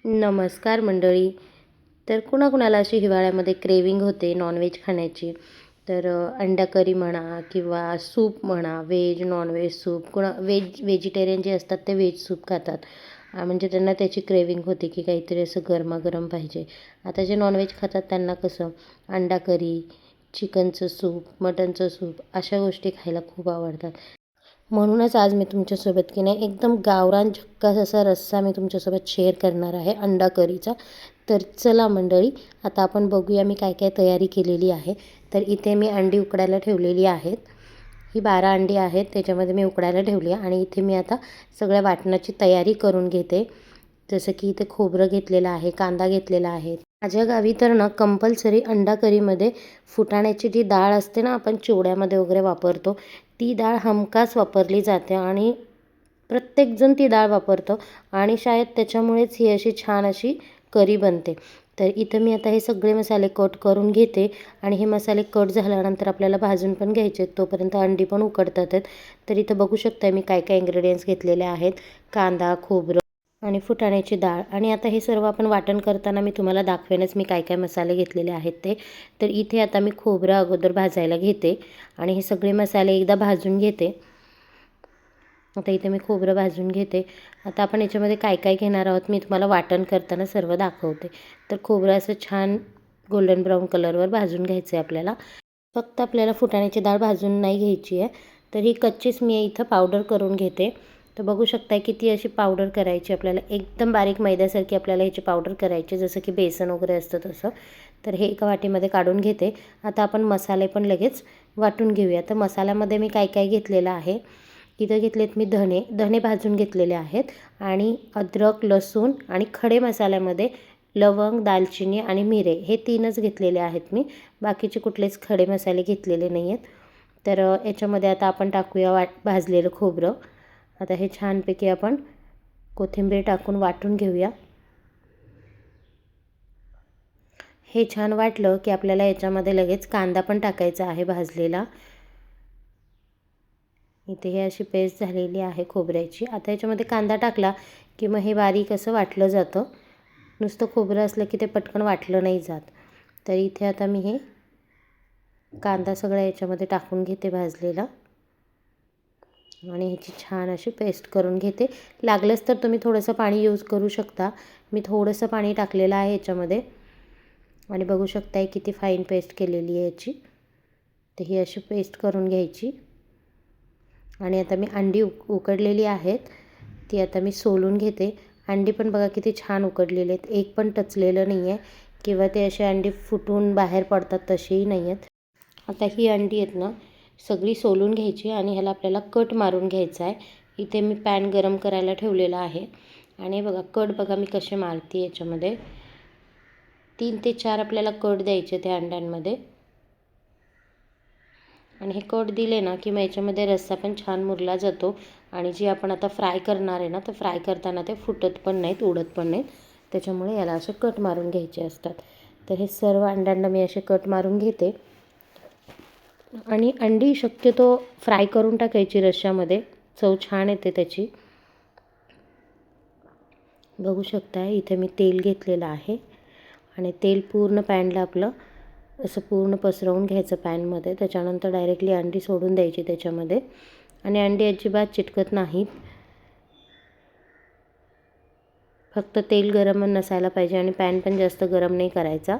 नमस्कार मंडळी. तर कुणाकुणाला अशी हिवाळ्यामध्ये क्रेविंग होते नॉनव्हेज खाण्याची. तर अंडा करी म्हणा किंवा सूप म्हणा, व्हेज नॉनव्हेज सूप. व्हेजिटेरियन जे असतात ते व्हेज सूप खातात. म्हणजे त्यांना त्याची क्रेविंग होते की काहीतरी असं गरमागरम पाहिजे. आता जे नॉनव्हेज खातात त्यांना कसं अंडा करी, चिकनचं सूप, मटनचं सूप अशा गोष्टी खायला खूप आवडतात. म्हणूनच आज मी तुमच्यासोबत की नाही एकदम गावरान झक्कास असा रस्सा मी तुमच्यासोबत शेअर करणार आहे अंडा करीचा. तर चला मंडळी, आता आपण बघूया मी काय काय तयारी केलेली आहे. तर इथे मी अंडी उकडायला ठेवलेली आहेत. ही 12 अंडी आहेत, त्याच्यामध्ये मी उकडायला ठेवली आहे. आणि इथे मी आता सगळ्या वाटणाची तयारी करून घेते. जसं की इथे खोबरं घेतलेलं आहे, कांदा घेतलेला आहे. माझ्या गावी तर ना कंपल्सरी अंडा करीमध्ये फुटाण्याची जी डाळ असते ना, आपण चिवड्यामध्ये वगैरे वापरतो, ती डाळ हमखास वापरली जाते आणि प्रत्येकजण ती डाळ वापरतो. आणि शायद त्याच्यामुळेच ही अशी छान अशी करी बनते. तर इथं मी आता हे सगळे मसाले कट करून घेते. आणि हे मसाले कट झाल्यानंतर आपल्याला भाजून पण घ्यायचे आहेत, तोपर्यंत अंडी पण उकडतात आहेत. तर इथं बघू शकता मी काय काय इन्ग्रेडियंट्स घेतलेले आहेत. कांदा, खोबरं आणि फुटाण्याची डाळ. आणि आता हे सर्व आपण वाटण करताना मी तुम्हाला दाखवेनच मी काय काय मसाले घेतलेले आहेत ते. तर इथे आता मी खोबरं अगोदर भाजायला घेते आणि हे सगळे मसाले एकदा भाजून घेते. आता इथे मी खोबरं भाजून घेते. आता आपण याच्यामध्ये काय काय घेणार आहोत मी तुम्हाला वाटण करताना सर्व दाखवते. तर खोबरं असं छान गोल्डन ब्राऊन कलरवर भाजून घ्यायचं आहे आपल्याला. फक्त आपल्याला फुटाण्याची डाळ भाजून नाही घ्यायची आहे, तर ही कच्चीच मी इथं पावडर करून घेते. तर बघू शकताय की ती अशी पावडर करायची आपल्याला, एकदम बारीक मैद्यासारखी आपल्याला ह्याची पावडर करायची, जसं की बेसन वगैरे असतं तसं. तर हे एका वाटीमध्ये काढून घेते. आता आपण मसाले पण लगेच वाटून घेऊया. तर मसाल्यामध्ये मी काय काय घेतलेलं आहे, इथं घेतलेत मी धणे भाजून घेतलेले आहेत. आणि अद्रक, लसूण आणि खडे मसाल्यामध्ये लवंग, दालचिनी आणि मिरे हे 3च घेतलेले आहेत मी. बाकीचे कुठलेच खडे मसाले घेतलेले नाही आहेत. तर याच्यामध्ये आता आपण टाकूया भाजलेलं खोबरं. आता हे छानपैकी आपण कोथिंबीर टाकून वाटून घेऊया. हे छान वाटलं की आपल्याला याच्यामध्ये लगेच कांदा पण टाकायचा आहे भाजलेला. इथे हे अशी पेस्ट झालेली आहे खोबऱ्याची. आता याच्यामध्ये कांदा टाकला की मग हे बारीक असं वाटलं जातं. नुसतं खोबरं असलं की ते पटकन वाटलं नाही जात. तर इथे आता मी हे कांदा सगळा याच्यामध्ये टाकून घेते भाजलेला. आणि ह्याची छान अशी पेस्ट करून घेते. लागलंच तर तुम्ही थोडंसं पाणी यूज करू शकता. मी थोडंसं पाणी टाकलेलं आहे याच्यामध्ये. आणि बघू शकताय किती फाईन पेस्ट केलेली आहे याची. तर ही अशी पेस्ट करून घ्यायची. आणि आता मी अंडी उकडलेली आहेत, ती आता मी सोलून घेते. अंडी पण बघा किती छान उकडलेले आहेत, एक पण टचलेलं नाही आहे किंवा ते असे अंडी फुटून बाहेर पडतात तसेही नाही आहेत. आता ही अंडी आहेत ना सगळी सोलून घ्यायची आणि ह्याला आपल्याला कट मारून घ्यायचा आहे. इथे मी पॅन गरम करायला ठेवलेला आहे. आणि बघा कट बघा मी कसे मारते याच्यामध्ये. 3 ते 4 आपल्याला कट द्यायचे त्या अंड्यांमध्ये. आणि हे कट दिले ना की मग याच्यामध्ये रस्सा पण छान मुरला जातो. आणि जे आपण आता फ्राय करणार आहे ना, तर फ्राय करताना ते फुटत पण नाहीत, उडत पण नाहीत. त्याच्यामुळे याला असे कट मारून घ्यायचे असतात. तर हे सर्व अंड्यांना मी असे कट मारून घेते. आणि अंडी शक्यतो फ्राय करून टाकायची रश्श्यामध्ये, चव छान येते त्याची. बघू शकता इथे मी तेल घेतलेलं आहे. आणि तेल पूर्ण पॅनला आपलं असं पूर्ण पसरवून घ्यायचं पॅनमध्ये. त्याच्यानंतर डायरेक्टली अंडी सोडून द्यायची त्याच्यामध्ये. आणि अंडी अजिबात चिटकत नाहीत. फक्त तेल गरम नसायला पाहिजे आणि पॅन पण जास्त गरम नाही करायचा.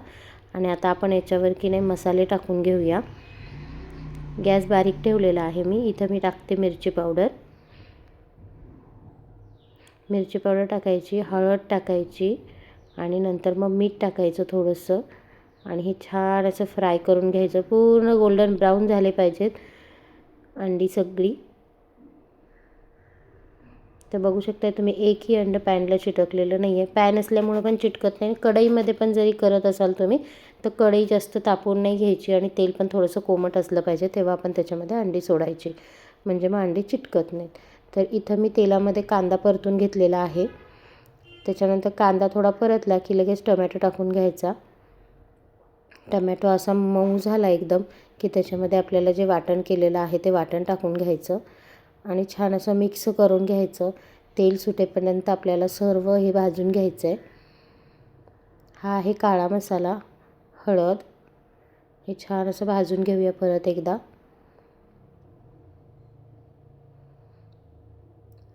आणि आता आपण याच्यावर की नाही मसाले टाकून घेऊया. गॅस बारीक ठेवलेला आहे मी. इथं मी टाकते मिरची पावडर. मिरची पावडर टाकायची, हळद टाकायची आणि नंतर मग मीठ टाकायचं थोडंसं. आणि हे छान असं फ्राय करून घ्यायचं. पूर्ण गोल्डन ब्राऊन झाले पाहिजेत अंडी सगळी. तर बघू शकता तुम्ही एकही अंड पॅनला चिटकलेलं नाही आहे. पॅन असल्यामुळे पण चिटकत नाही. कढईमध्ये पण जरी करत असाल तुम्ही तर कढई जास्त तापवून नाही घ्यायची आणि तेल पण थोडंसं कोमट असलं पाहिजे, तेव्हा आपण त्याच्यामध्ये अंडी सोडायची, म्हणजे मग अंडी चिटकत नाहीत. तर इथं मी तेलामध्ये कांदा परतून घेतलेला आहे. त्याच्यानंतर कांदा थोडा परतला की लगेच टोमॅटो टाकून घ्यायचा. टमॅटो असा मऊ झाला एकदम की त्याच्यामध्ये आपल्याला जे वाटण केलेलं आहे ते वाटण टाकून घ्यायचं. आणि छान असं मिक्स करून घ्यायचं. तेल सुटेपर्यंत आपल्याला सर्व हे भाजून घ्यायचं आहे. हा आहे काळा मसाला, हळद. हे छान असं भाजून घेऊया परत एकदा.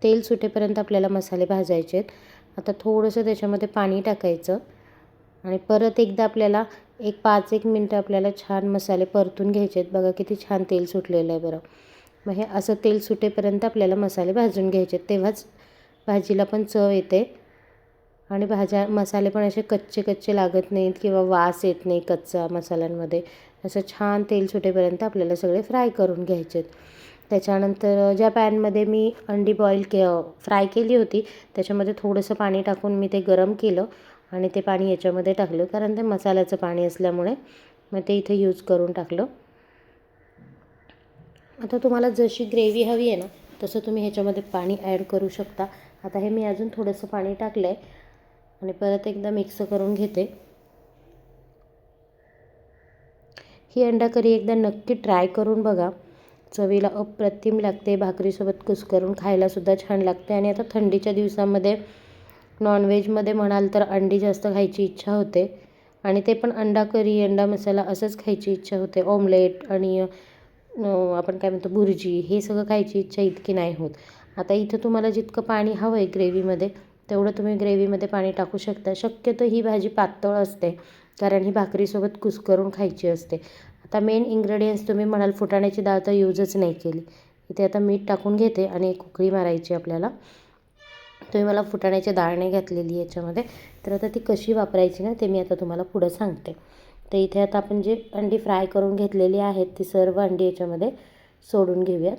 तेल सुटेपर्यंत आपल्याला मसाले भाजायचे आहेत. आता थोडंसं त्याच्यामध्ये पाणी टाकायचं आणि परत एकदा आपल्याला 5-1 मिनटं आपल्याला छान मसाले परतून घ्यायचे आहेत. बघा किती छान तेल सुटलेलं आहे बरं. मग हे असं तेल सुटेपर्यंत आपल्याला मसाले भाजून घ्यायचे आहेत. तेव्हाच भाजीला पण चव येते आणि मसाले पण असे कच्चे कच्चे लागत नाहीत किंवा वास येत नाही कच्चा मसाल्यांमध्ये. असं छान तेल सुटेपर्यंत आपल्याला सगळे फ्राय करून घ्यायचे आहेत. त्याच्यानंतर ज्या पॅनमध्ये मी अंडी फ्राय केली होती त्याच्यामध्ये थोडंसं पाणी टाकून मी ते गरम केलं आणि ते पाणी याच्यामध्ये टाकलं, कारण ते मसाल्याचं पाणी असल्यामुळे मग ते इथे यूज करून टाकलं. आता तुम्हाला जशी ग्रेव्ही हवी आहे ना तसं तुम्ही ह्याच्यामध्ये पाणी ॲड करू शकता. आता हे मी अजून थोडंसं पाणी टाकलं आहे आणि परत एकदा मिक्स करून घेते. ही अंडा करी एकदा नक्की ट्राय करून बघा. चवीला अप्रतिम लागते. भाकरीसोबत कुस्करून खायलासुद्धा छान लागते. आणि आता थंडीच्या दिवसामध्ये नॉनव्हेजमध्ये म्हणाल तर अंडी जास्त खायची इच्छा होते आणि ते पण अंडा करी, अंडा मसाला असंच खायची इच्छा होते. ऑमलेट आणि आपण काय म्हणतो भुर्जी, हे सगळं खायची इच्छा इतकी नाही होत. आता इथं तुम्हाला जितकं पाणी हवं आहे ग्रेव्हीमध्ये तेवढं तुम्ही ग्रेव्हीमध्ये पाणी टाकू शकता. शक्यतो ही भाजी पातळ असते कारण ही भाकरीसोबत कुस्करून खायची असते. आता मेन इन्ग्रेडियंट्स तुम्ही म्हणाल फुटाण्याची डाळ तर यूजच नाही केली. इथे आता मीठ टाकून घेते आणि एक उकळी मारायची आपल्याला. तुम्ही मला फुटाण्याची डाळ नाही घातलेली याच्यामध्ये, तर आता ती कशी वापरायची ना ते मी आता तुम्हाला पुढं सांगते. तर इथे आता आपण जे अंडी फ्राय करून घेतलेली आहेत ती सर्व अंडी याच्यामध्ये सोडून घेऊयात.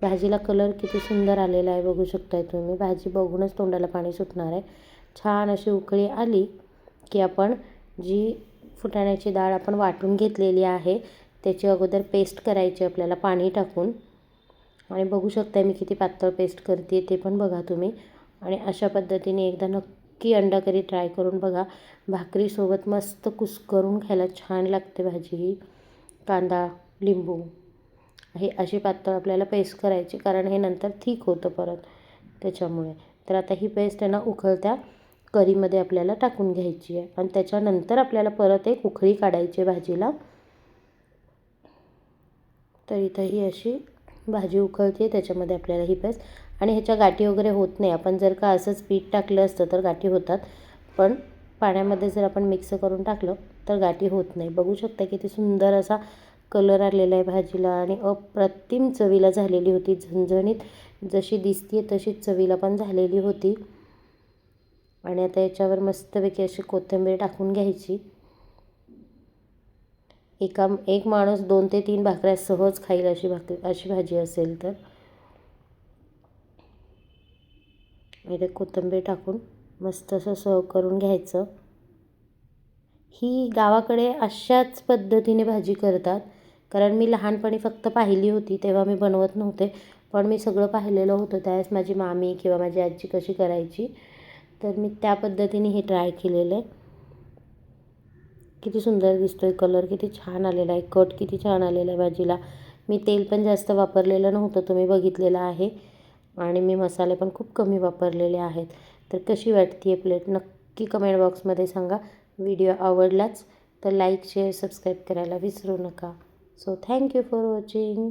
भाजीला कलर किती सुंदर आलेला आहे बघू शकताय तुम्ही. भाजी बघूनच तोंडाला पाणी सुटणार आहे. छान अशी उकळी आली की आपण जी फुटाण्याची डाळ आपण वाटून घेतलेली आहे त्याची अगोदर पेस्ट करायची आपल्याला पाणी टाकून. आणि बघू शकताय मी किती पातळ पेस्ट करते ते पण बघा तुम्ही. आणि अशा पद्धतीने एकदा नक्की अंडा करी ट्राय करून बघा. भाकरीसोबत मस्त कुस्करून खायला छान लागते भाजी ही. कांदा, लिंबू हे अशी पातळ आपल्याला पेस्ट करायची, कारण हे नंतर थिक होतं परत त्याच्यामुळे. तर आता ही पेस्ट आहे ना उकळत्या करीमध्ये आपल्याला टाकून घ्यायची आहे आणि त्याच्यानंतर आपल्याला परत एक उकळी काढायची आहे भाजीला. तर इथं ही अशी भाजी उकळते त्याच्यामध्ये आपल्याला ही पेस्ट. आणि ह्याच्या गाठी वगैरे होत नाही. आपण जर का असंच पीठ टाकलं असतं तर गाठी होतात, पण पाण्यामध्ये जर आपण मिक्स करून टाकलं तर गाठी होत नाही. बघू शकता किती सुंदर असा कलर आलेला आहे भाजीला आणि अप्रतिम चवीला झालेली होती. झणझणीत जशी दिसते तशीच चवीला पण झालेली होती. आणि आता याच्यावर मस्तपैकी अशी कोथिंबीर टाकून घ्यायची. एक माणूस 2 ते 3 भाकऱ्या सहज खाईल अशी भाजी असेल तर. इथे कोथिंबीर टाकून मस्त असं सर्व करून घ्यायचं. ही गावाकडे अशाच पद्धतीने भाजी करतात, कारण मी लहानपणी फक्त पाहिली होती. तेव्हा मी बनवत नव्हते, पण मी सगळं पाहिलेलं होतं. त्यावेळेस माझी मामी किंवा माझी आजी कशी करायची तर मी त्या पद्धतीने हे ट्राय केलेलं आहे. किती सुंदर दिसतोय कलर, किती छान आलेला आहे, कट किती छान आलेला आहे भाजीला. मी तेल पण जास्त वापरलेलं नव्हतं, तुम्ही बघितलेलं आहे. आणि मी मसाले पण खूप कमी वापरलेले आहेत. तर कशी वाटते आहे प्लेट नक्की कमेंट बॉक्समध्ये सांगा. व्हिडिओ आवडलाच तर लाईक, शेअर, सबस्क्राईब करायला विसरू नका. So thank you for watching.